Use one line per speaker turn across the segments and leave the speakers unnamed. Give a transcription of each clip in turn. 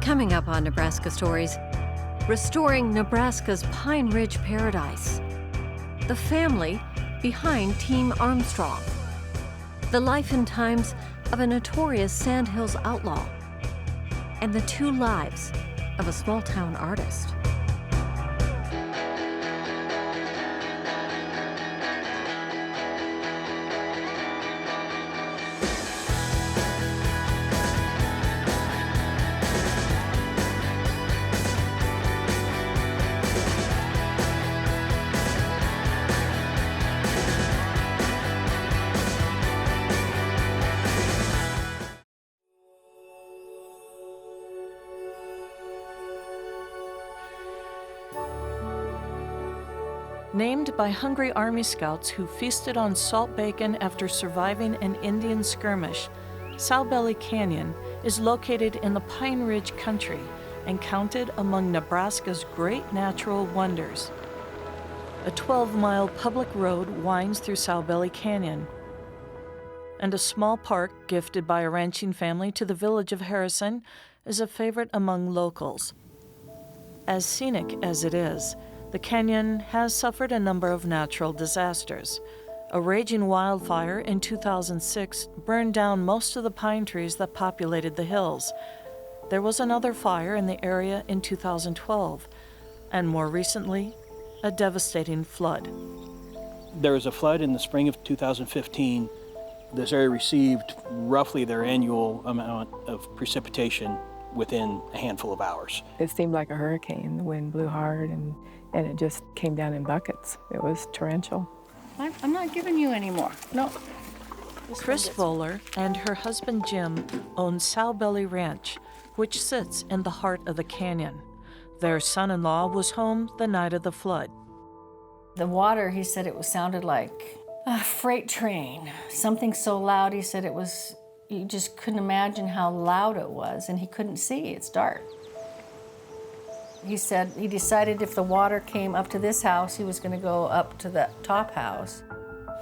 Coming up on Nebraska Stories, restoring Nebraska's Pine Ridge Paradise, the family behind Team Armstrong, the life and times of a notorious Sandhills outlaw, and the two lives of a small-town artist.
Named by hungry Army scouts who feasted on salt bacon after surviving an Indian skirmish, Salbelly Canyon is located in the Pine Ridge country and counted among Nebraska's great natural wonders. A 12-mile public road winds through Salbelly Canyon, and a small park gifted by a ranching family to the village of Harrison is a favorite among locals. As scenic as it is, the canyon has suffered a number of natural disasters. A raging wildfire in 2006 burned down most of the pine trees that populated the hills. There was another fire in the area in 2012, and more recently, a devastating flood.
There was a flood in the spring of 2015. This area received roughly their annual amount of precipitation within a handful of hours.
It seemed like a hurricane. The wind blew hard and it just came down in buckets. It was torrential.
I'm not giving you any more. No.
Chris Voller and her husband Jim own Salbelly Ranch, which sits in the heart of the canyon. Their son-in-law was home the night of the flood.
The water, he said sounded like a freight train. Something so loud, he said you just couldn't imagine how loud it was, and he couldn't see, it's dark. He said he decided if the water came up to this house, he was gonna go up to the top house,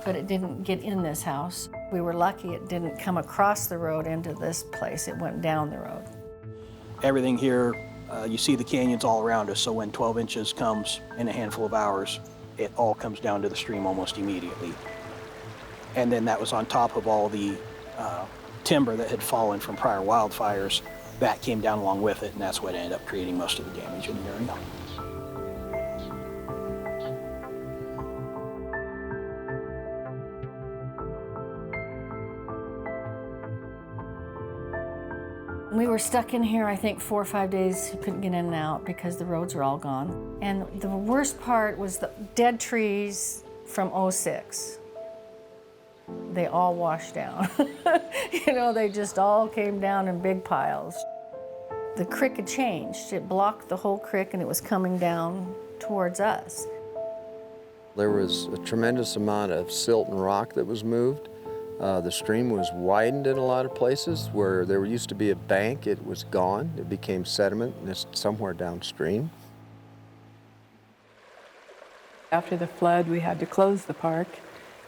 but it didn't get in this house. We were lucky it didn't come across the road into this place, it went down the road.
Everything here, you see the canyons all around us, so when 12 inches comes in a handful of hours, it all comes down to the stream almost immediately. And then that was on top of all the timber that had fallen from prior wildfires. That came down along with it, and that's what ended up creating most of the damage in the area.
We were stuck in here, I think, 4 or 5 days. We couldn't get in and out because the roads were all gone. And the worst part was the dead trees from '06. They all washed down. They just all came down in big piles. The creek had changed. It blocked the whole creek and it was coming down towards us.
There was a tremendous amount of silt and rock that was moved. The stream was widened in a lot of places. Where there used to be a bank, it was gone. It became sediment and it's somewhere downstream.
After the flood, we had to close the park,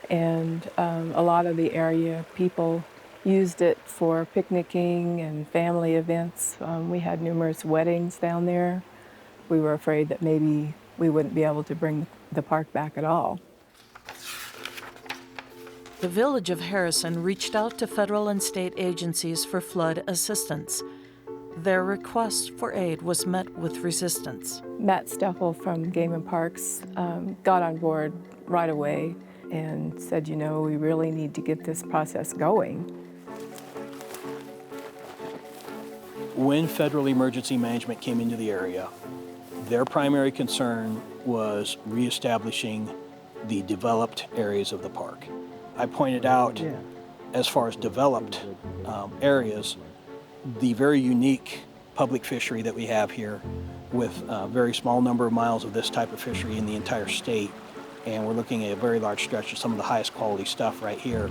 and a lot of the area people used it for picnicking and family events. We had numerous weddings down there. We were afraid that maybe we wouldn't be able to bring the park back at all.
The village of Harrison reached out to federal and state agencies for flood assistance. Their request for aid was met with resistance.
Matt Steffel from Game and Parks got on board right away and said, we really need to get this process going.
When Federal Emergency Management came into the area, their primary concern was reestablishing the developed areas of the park. I pointed out, as far as developed areas, the very unique public fishery that we have here with a very small number of miles of this type of fishery in the entire state. And we're looking at a very large stretch of some of the highest quality stuff right here.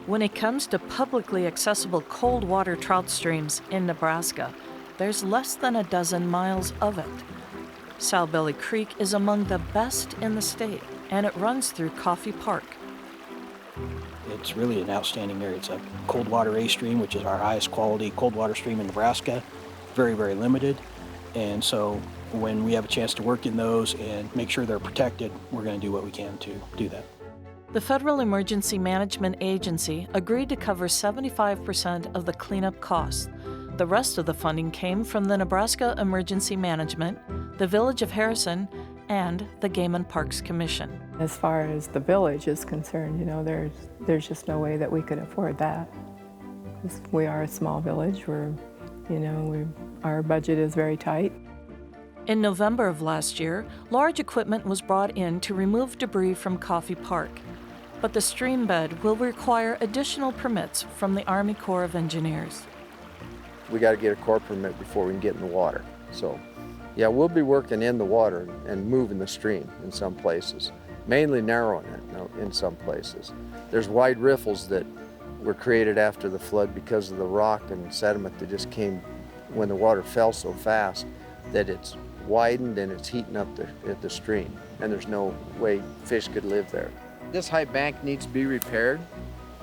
When it comes to publicly accessible cold water trout streams in Nebraska, there's less than a dozen miles of it. Salbelly Creek is among the best in the state, and it runs through Coffee Park.
It's really an outstanding area. It's a cold water A stream, which is our highest quality cold water stream in Nebraska. very, very limited. And so when we have a chance to work in those and make sure they're protected, we're going to do what we can to do that.
The Federal Emergency Management Agency agreed to cover 75% of the cleanup costs. The rest of the funding came from the Nebraska Emergency Management, the Village of Harrison, and the Game and Parks Commission.
As far as the village is concerned, you know, there's just no way that we could afford that. 'Cause we are a small village. Our budget is very tight.
In November of last year, large equipment was brought in to remove debris from Coffey Park. But the stream bed will require additional permits from the Army Corps of Engineers.
We got to get a Corps permit before we can get in the water. So, yeah, we'll be working in the water and moving the stream in some places, mainly narrowing it in some places. There's wide riffles that were created after the flood because of the rock and sediment that just came when the water fell so fast that it's widened and it's heating up the stream, and there's no way fish could live there. This high bank needs to be repaired.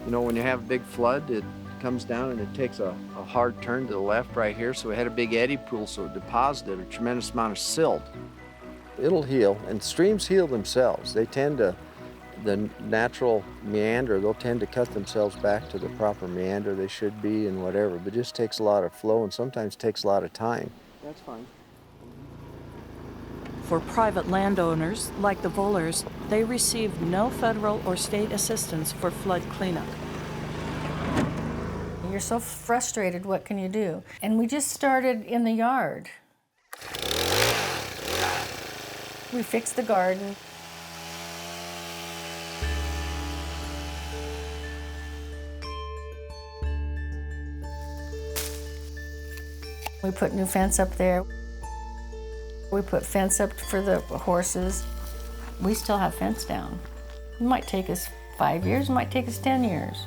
You know, when you have a big flood, it comes down and it takes a hard turn to the left right here, so we had a big eddy pool, so it deposited a tremendous amount of silt. It'll heal, and streams heal themselves. They tend to, the natural meander, they'll tend to cut themselves back to the proper meander they should be and whatever, but it just takes a lot of flow and sometimes takes a lot of time. That's fine.
For private landowners, like the Vollers, they received no federal or state assistance for flood cleanup.
You're so frustrated, what can you do? And we just started in the yard. We fixed the garden. We put new fence up there. We put fence up for the horses. We still have fence down. It might take us 5 years, it might take us 10 years.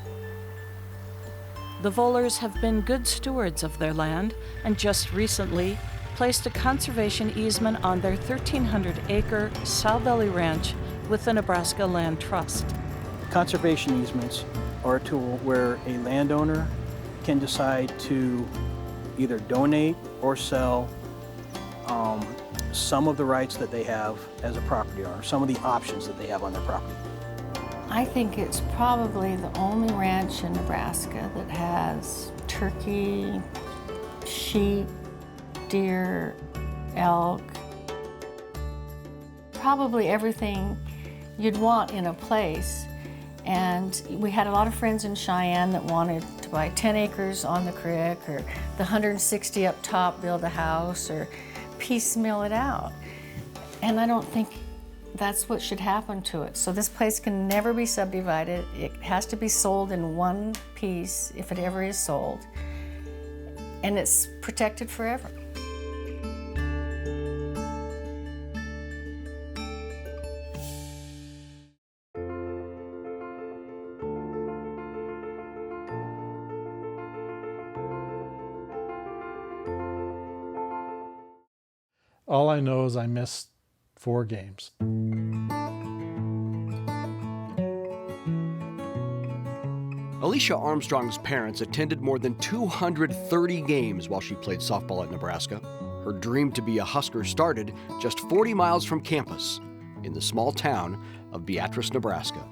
The Vollers have been good stewards of their land and just recently placed a conservation easement on their 1,300-acre Sowbelly Ranch with the Nebraska Land Trust.
Conservation easements are a tool where a landowner can decide to either donate or sell some of the rights that they have as a property owner, some of the options that they have on their property.
I think it's probably the only ranch in Nebraska that has turkey, sheep, deer, elk, probably everything you'd want in a place. And we had a lot of friends in Cheyenne that wanted to buy 10 acres on the creek, or the 160 up top, build a house, or piecemeal it out. And I don't think that's what should happen to it. So this place can never be subdivided. It has to be sold in one piece, if it ever is sold. And it's protected forever.
All I know is I missed 4 games.
Alicia Armstrong's parents attended more than 230 games while she played softball at Nebraska. Her dream to be a Husker started just 40 miles from campus in the small town of Beatrice, Nebraska.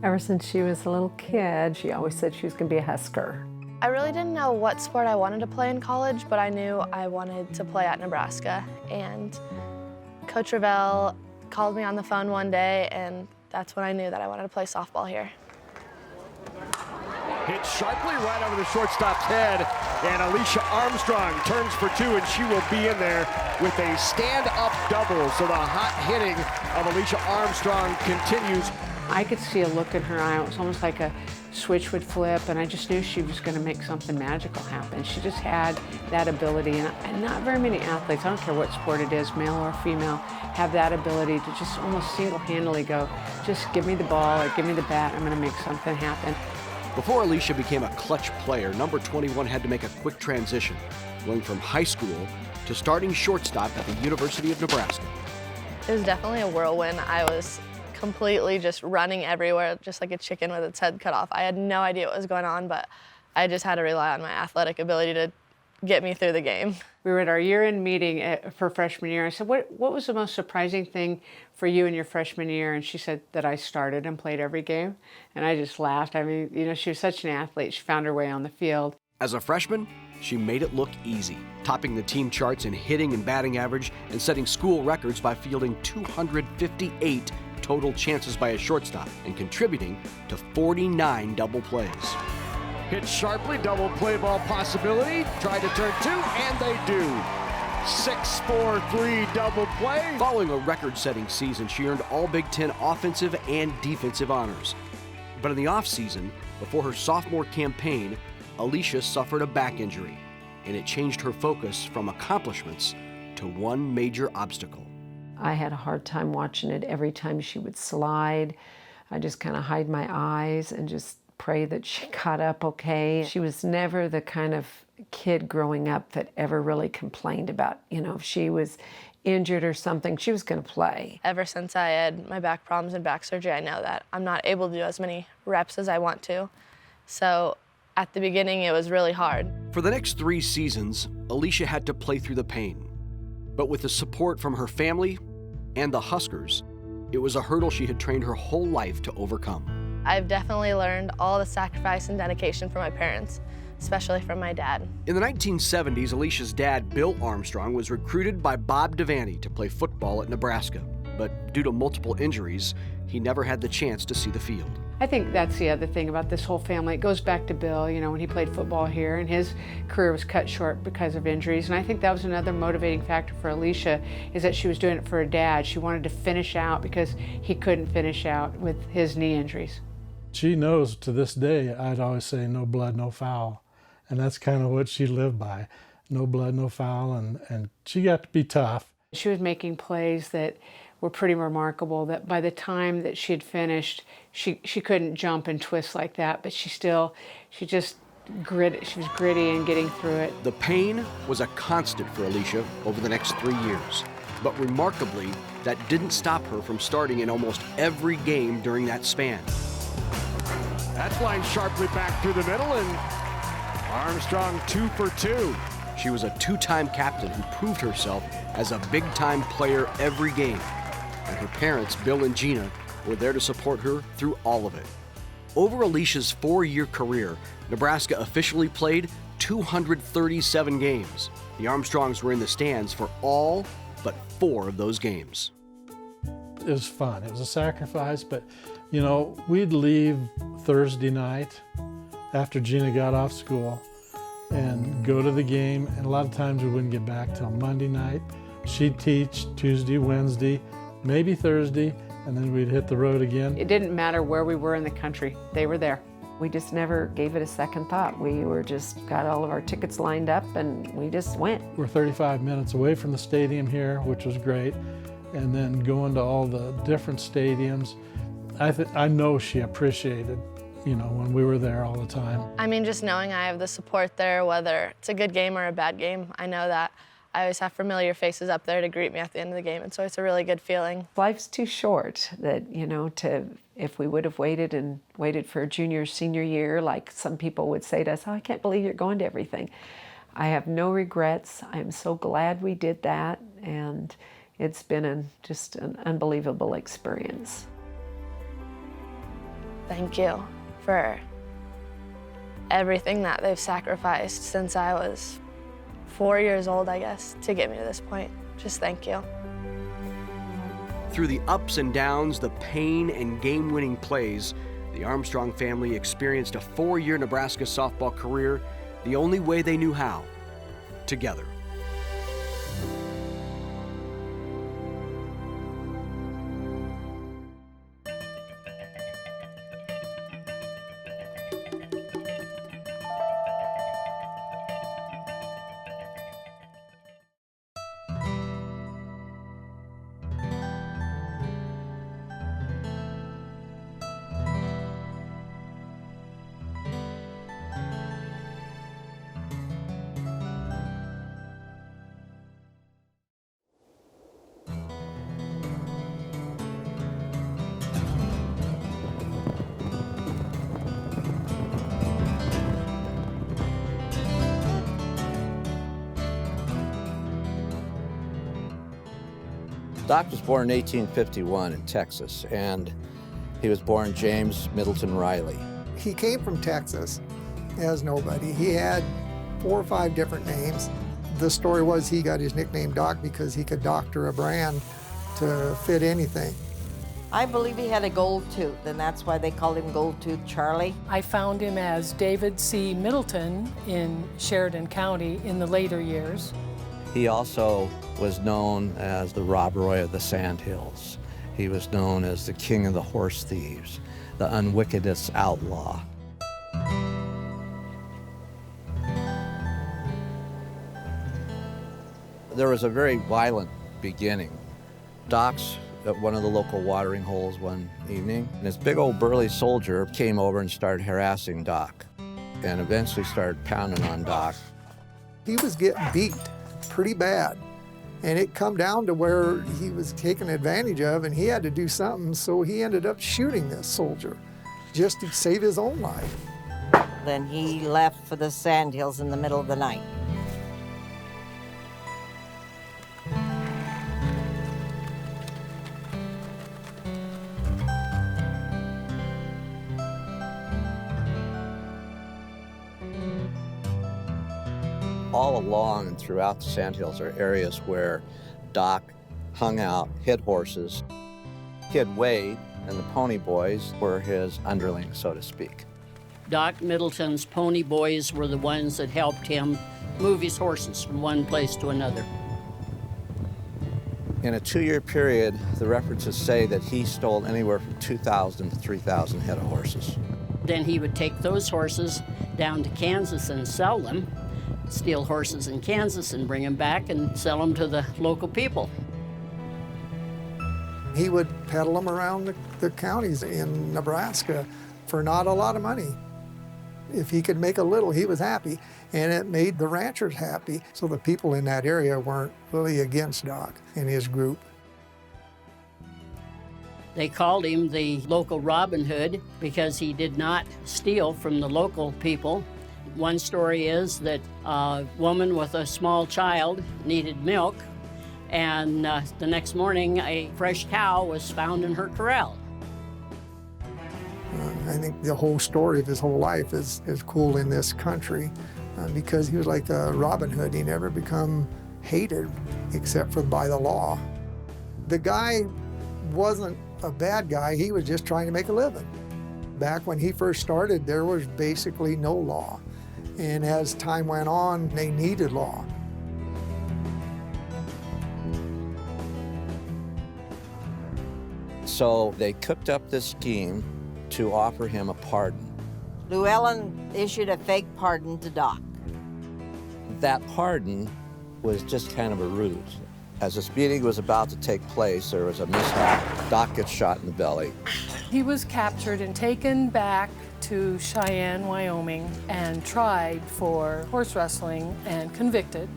Ever since she was a little kid, she always said she was going to be a Husker.
I really didn't know what sport I wanted to play in college, but I knew I wanted to play at Nebraska. And Coach Revelle called me on the phone one day, and that's when I knew that I wanted to play softball here.
Hit sharply right over the shortstop's head, and Alicia Armstrong turns for 2, and she will be in there with a stand-up double. So the hot hitting of Alicia Armstrong continues.
I could see a look in her eye. It was almost like a switch would flip, and I just knew she was going to make something magical happen. She just had that ability, and not very many athletes, I don't care what sport it is, male or female, have that ability to just almost single-handedly go, just give me the ball or give me the bat, I'm going to make something happen.
Before Alicia became a clutch player, number 21 had to make a quick transition, going from high school to starting shortstop at the University of Nebraska.
It was definitely a whirlwind. I was completely just running everywhere, just like a chicken with its head cut off. I had no idea what was going on, but I just had to rely on my athletic ability to get me through the game.
We were at our year-end meeting for freshman year. I said, what was the most surprising thing for you in your freshman year? And she said that I started and played every game. And I just laughed. I mean, you know, she was such an athlete. She found her way on the field.
As a freshman, she made it look easy, topping the team charts in hitting and batting average and setting school records by fielding 258 total chances by a shortstop and contributing to 49 double plays.
Hit sharply, double play ball possibility. Try to turn two, and they do. 6-4-3 double play.
Following a record-setting season, she earned all Big Ten offensive and defensive honors. But in the offseason, before her sophomore campaign, Alicia suffered a back injury, and it changed her focus from accomplishments to one major obstacle.
I had a hard time watching it. Every time she would slide, I just kind of hide my eyes and just pray that she got up okay. She was never the kind of kid growing up that ever really complained about, you know, if she was injured or something, she was going to play.
Ever since I had my back problems and back surgery, I know that I'm not able to do as many reps as I want to. So at the beginning, it was really hard.
For the next 3 seasons, Alicia had to play through the pain. But with the support from her family and the Huskers, it was a hurdle she had trained her whole life to overcome.
I've definitely learned all the sacrifice and dedication from my parents, especially from my dad.
In the 1970s, Alicia's dad, Bill Armstrong, was recruited by Bob Devaney to play football at Nebraska. But due to multiple injuries, he never had the chance to see the field.
I think that's the other thing about this whole family. It goes back to Bill, you know, when he played football here, and his career was cut short because of injuries. And I think that was another motivating factor for Alicia, is that she was doing it for her dad. She wanted to finish out because he couldn't finish out with his knee injuries.
She knows to this day, I'd always say no blood, no foul. And that's kind of what she lived by. No blood, no foul, and she got to be tough.
She was making plays that were pretty remarkable, that by the time that she had finished, she couldn't jump and twist like that, but she was gritty and getting through it.
The pain was a constant for Alicia over the next 3 years. But remarkably, that didn't stop her from starting in almost every game during that span.
That's lined sharply back through the middle, and Armstrong 2 for 2.
She was a 2-time captain who proved herself as a big-time player every game. And her parents, Bill and Gina, were there to support her through all of it. Over Alicia's 4-year career, Nebraska officially played 237 games. The Armstrongs were in the stands for all but 4 of those games.
It was fun. It was a sacrifice, but you know, we'd leave Thursday night after Gina got off school and go to the game, and a lot of times we wouldn't get back till Monday night. She'd teach Tuesday, Wednesday, maybe Thursday, and then we'd hit the road again.
It didn't matter where we were in the country, they were there.
We just never gave it a second thought. We were just got all of our tickets lined up and we just went.
We're 35 minutes away from the stadium here, which was great, and then going to all the different stadiums. I know she appreciated, you know, when we were there all the time.
I mean, just knowing I have the support there, whether it's a good game or a bad game, I know that I always have familiar faces up there to greet me at the end of the game, and so it's a really good feeling.
Life's too short that, you know, if we would have waited for junior, senior year, like some people would say to us, oh, I can't believe you're going to everything. I have no regrets. I'm so glad we did that, and it's been just an unbelievable experience.
Thank you for everything that they've sacrificed since I was 4 years old, I guess, to get me to this point. Just thank you.
Through the ups and downs, the pain and game-winning plays, the Armstrong family experienced a 4-year Nebraska softball career the only way they knew how, together.
Doc was born in 1851 in Texas, and he was born James Middleton Riley.
He came from Texas as nobody. He had 4 or 5 different names. The story was he got his nickname Doc because he could doctor a brand to fit anything.
I believe he had a gold tooth, and that's why they called him Gold Tooth Charlie.
I found him as David C. Middleton in Sheridan County in the later years.
He also was known as the Rob Roy of the Sandhills. He was known as the King of the Horse Thieves, the unwickedest outlaw. There was a very violent beginning. Doc's at one of the local watering holes one evening, and this big old burly soldier came over and started harassing Doc, and eventually started pounding on Doc.
He was getting beat pretty bad, and it come down to where he was taken advantage of, and he had to do something, so he ended up shooting this soldier just to save his own life.
Then he left for the Sandhills in the middle of the night.
All along and throughout the Sandhills are areas where Doc hung out, hid horses. Kid Wade and the Pony Boys were his underlings, so to speak.
Doc Middleton's Pony Boys were the ones that helped him move his horses from one place to another.
In a 2-year period, the references say that he stole anywhere from 2,000 to 3,000 head of horses.
Then he would take those horses down to Kansas and sell them, steal horses in Kansas and bring them back and sell them to the local people.
He would peddle them around the counties in Nebraska for not a lot of money. If he could make a little, he was happy, and it made the ranchers happy. So the people in that area weren't really against Doc and his group.
They called him the local Robin Hood because he did not steal from the local people. One story is that a woman with a small child needed milk, and the next morning a fresh cow was found in her corral.
I think the whole story of his whole life is cool in this country because he was like a Robin Hood. He never become hated except for by the law. The guy wasn't a bad guy, he was just trying to make a living. Back when he first started, there was basically no law. And as time went on, they needed law.
So they cooked up this scheme to offer him a pardon.
Llewellyn issued a fake pardon to Doc.
That pardon was just kind of a ruse. As this meeting was about to take place, there was a mishap. Doc gets shot in the belly.
He was captured and taken back to Cheyenne, Wyoming, and tried for horse wrestling and convicted.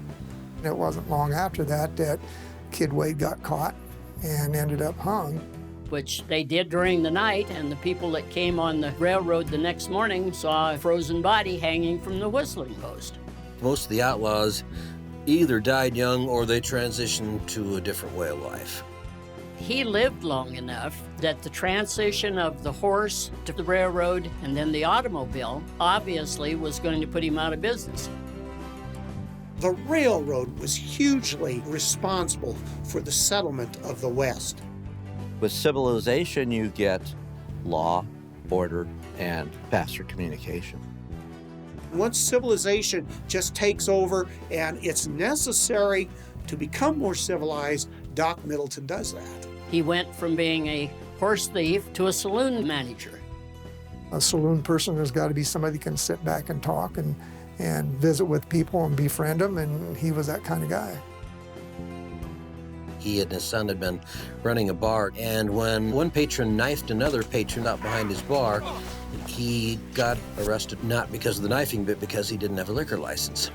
It wasn't long after that that Kid Wade got caught and ended up hung.
Which they did during the night, and the people that came on the railroad the next morning saw a frozen body hanging from the whistling post.
Most of the outlaws either died young or they transitioned to a different way of life.
He lived long enough that the transition of the horse to the railroad and then the automobile obviously was going to put him out of business.
The railroad was hugely responsible for the settlement of the West.
With civilization, you get law, order, and faster communication.
Once civilization just takes over and it's necessary to become more civilized, Doc Middleton does that.
He went from being a horse thief to a saloon manager.
A saloon person has got to be somebody who can sit back and talk and visit with people and befriend them, and he was that kind of guy.
He and his son had been running a bar, and when one patron knifed another patron out behind his bar, he got arrested not because of the knifing, but because he didn't have a liquor license.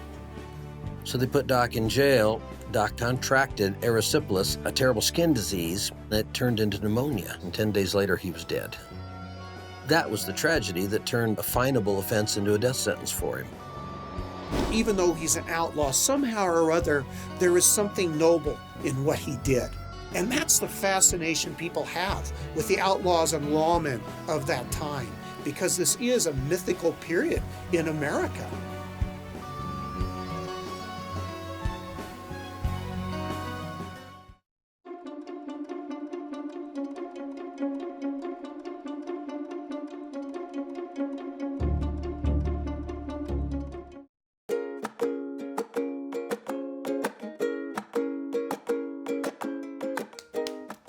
So they put Doc in jail. Doc contracted erysipelas, a terrible skin disease that turned into pneumonia, and 10 days later he was dead. That was the tragedy that turned a finable offense into a death sentence for him.
Even though he's an outlaw, somehow or other, there is something noble in what he did. And that's the fascination people have with the outlaws and lawmen of that time, because this is a mythical period in America.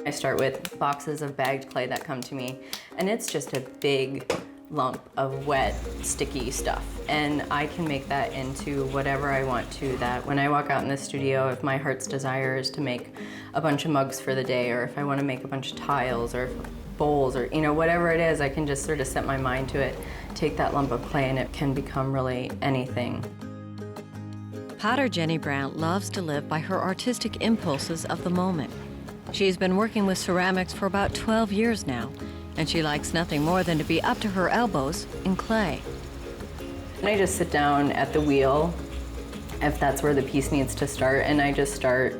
I start with boxes of bagged clay that come to me, and it's just a big lump of wet, sticky stuff. And I can make that into whatever I want to. That when I walk out in the studio, if my heart's desire is to make a bunch of mugs for the day, or if I want to make a bunch of tiles or bowls, or whatever it is, I can just sort of set my mind to it, take that lump of clay, and it can become really anything.
Potter Jenny Brandt loves to live by her artistic impulses of the moment. She's been working with ceramics for about 12 years now, and she likes nothing more than to be up to her elbows in clay.
And I just sit down at the wheel, if that's where the piece needs to start, and I just start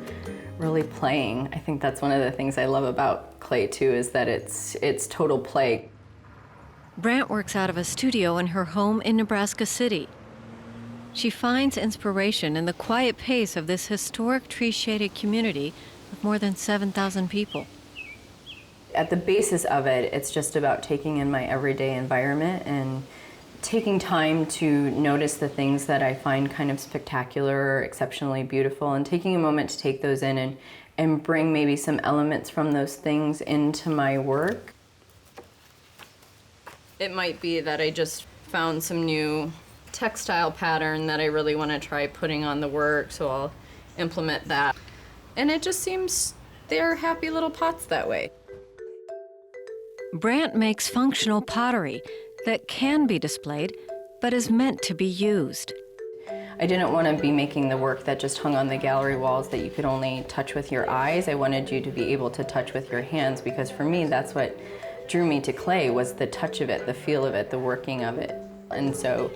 really playing. I think that's one of the things I love about clay too, is that it's total play.
Brandt works out of a studio in her home in Nebraska City. She finds inspiration in the quiet pace of this historic tree-shaded community of more than 7,000 people.
At the basis of it, it's just about taking in my everyday environment and taking time to notice the things that I find kind of spectacular or exceptionally beautiful, and taking a moment to take those in and bring maybe some elements from those things into my work. It might be that I just found some new textile pattern that I really want to try putting on the work, so I'll implement that. And it just seems they're happy little pots that way.
Brandt makes functional pottery that can be displayed, but is meant to be used.
I didn't want to be making the work that just hung on the gallery walls that you could only touch with your eyes. I wanted you to be able to touch with your hands, because for me, that's what drew me to clay, was the touch of it, the feel of it, the working of it. And so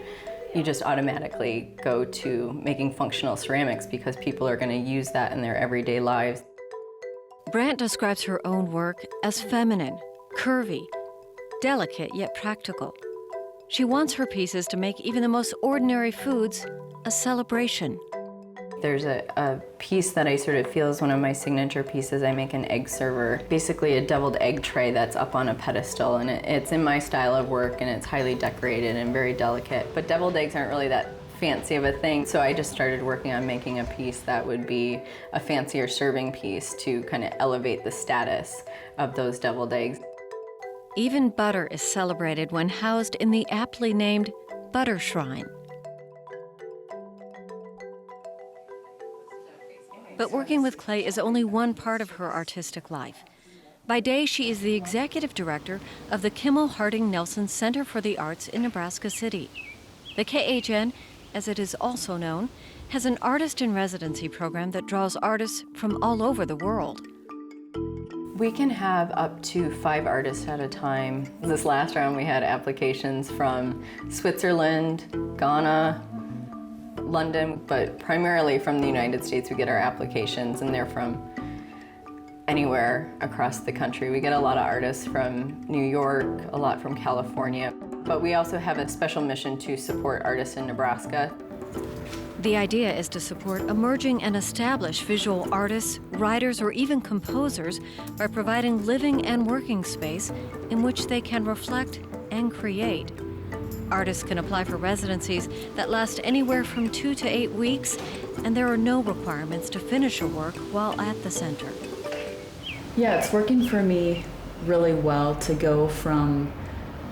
you just automatically go to making functional ceramics because people are going to use that in their everyday lives.
Brandt describes her own work as feminine, curvy, delicate yet practical. She wants her pieces to make even the most ordinary foods a celebration.
There's a piece that I sort of feel is one of my signature pieces. I make an egg server, basically a deviled egg tray that's up on a pedestal, and it's in my style of work, and it's highly decorated and very delicate. But deviled eggs aren't really that fancy of a thing, so I just started working on making a piece that would be a fancier serving piece to kind of elevate the status of those deviled eggs.
Even butter is celebrated when housed in the aptly named Butter Shrine. But working with clay is only one part of her artistic life. By day, she is the executive director of the Kimmel Harding Nelson Center for the Arts in Nebraska City. The KHN, as it is also known, has an artist-in-residency program that draws artists from all over the world.
We can have up to 5 artists at a time. This last round we had applications from Switzerland, Ghana, London, but primarily from the United States. We get our applications, and they're from anywhere across the country. We get a lot of artists from New York, a lot from California, but we also have a special mission to support artists in Nebraska.
The idea is to support emerging and established visual artists, writers, or even composers by providing living and working space in which they can reflect and create. Artists can apply for residencies that last anywhere from 2 to 8 weeks, and there are no requirements to finish a work while at the center.
Yeah, it's working for me really well to go from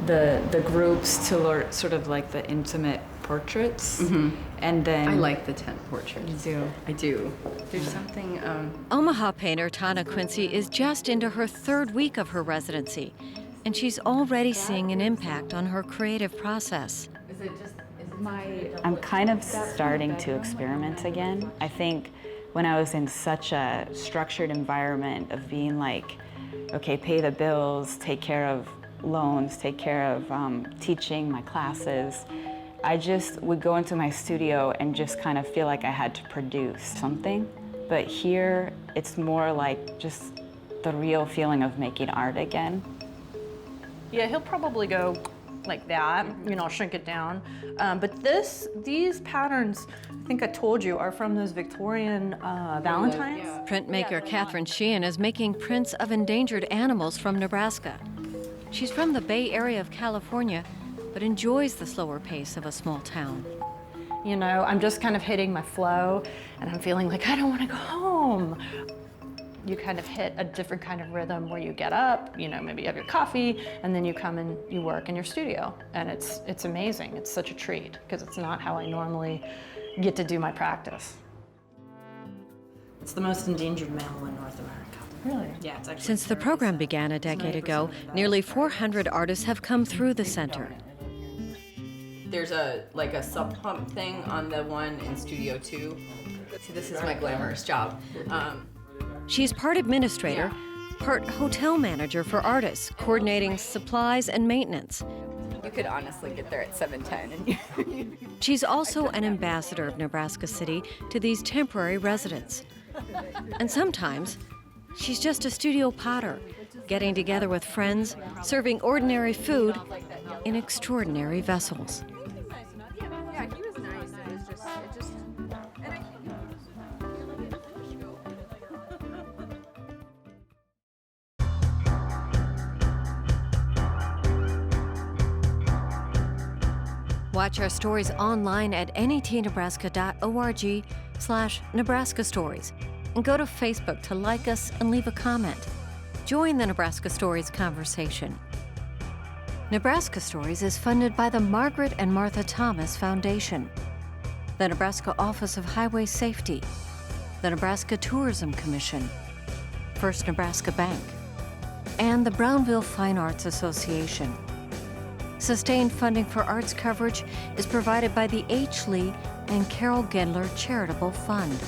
the groups to sort of like the intimate portraits.
Mm-hmm.
And then
I like the tent portraits.
You do?
I do. There's something...
Omaha painter Tana Quincy is just into her 3rd week of her residency, and she's already seeing an impact on her creative process.
I'm kind of starting to experiment again. I think when I was in such a structured environment of being like, okay, pay the bills, take care of loans, take care of teaching my classes, I just would go into my studio and just kind of feel like I had to produce something. But here, it's more like just the real feeling of making art again.
Yeah, he'll probably go like that, you know, shrink it down. But these patterns, I think I told you, are from those Victorian Valentines.
Printmaker Catherine Sheehan is making prints of endangered animals from Nebraska. She's from the Bay Area of California, but enjoys the slower pace of a small town.
You know, I'm just kind of hitting my flow, and I'm feeling like I don't want to go home. You kind of hit a different kind of rhythm where you get up, you know, maybe you have your coffee, and then you come and you work in your studio. And it's amazing. It's such a treat, because it's not how I normally get to do my practice.
It's the most endangered mammal in North America.
Really?
Yeah, it's actually.
Since the program began a decade ago, nearly 400 artists have come through the center.
There's a sub pump thing on the one in Studio 2. See, this is my glamorous job.
She's part administrator, part hotel manager for artists, coordinating supplies and maintenance.
You could honestly get there at 7:10. And
She's also an ambassador of Nebraska City to these temporary residents. And sometimes, she's just a studio potter, getting together with friends, serving ordinary food in extraordinary vessels.
Yeah, he was nice. It was just.
Watch our stories online at netnebraska.org/Nebraska Stories, and go to Facebook to like us and leave a comment. Join the Nebraska Stories conversation. Nebraska Stories is funded by the Margaret and Martha Thomas Foundation, the Nebraska Office of Highway Safety, the Nebraska Tourism Commission, First Nebraska Bank, and the Brownville Fine Arts Association. Sustained funding for arts coverage is provided by the H. Lee and Carol Gendler Charitable Fund.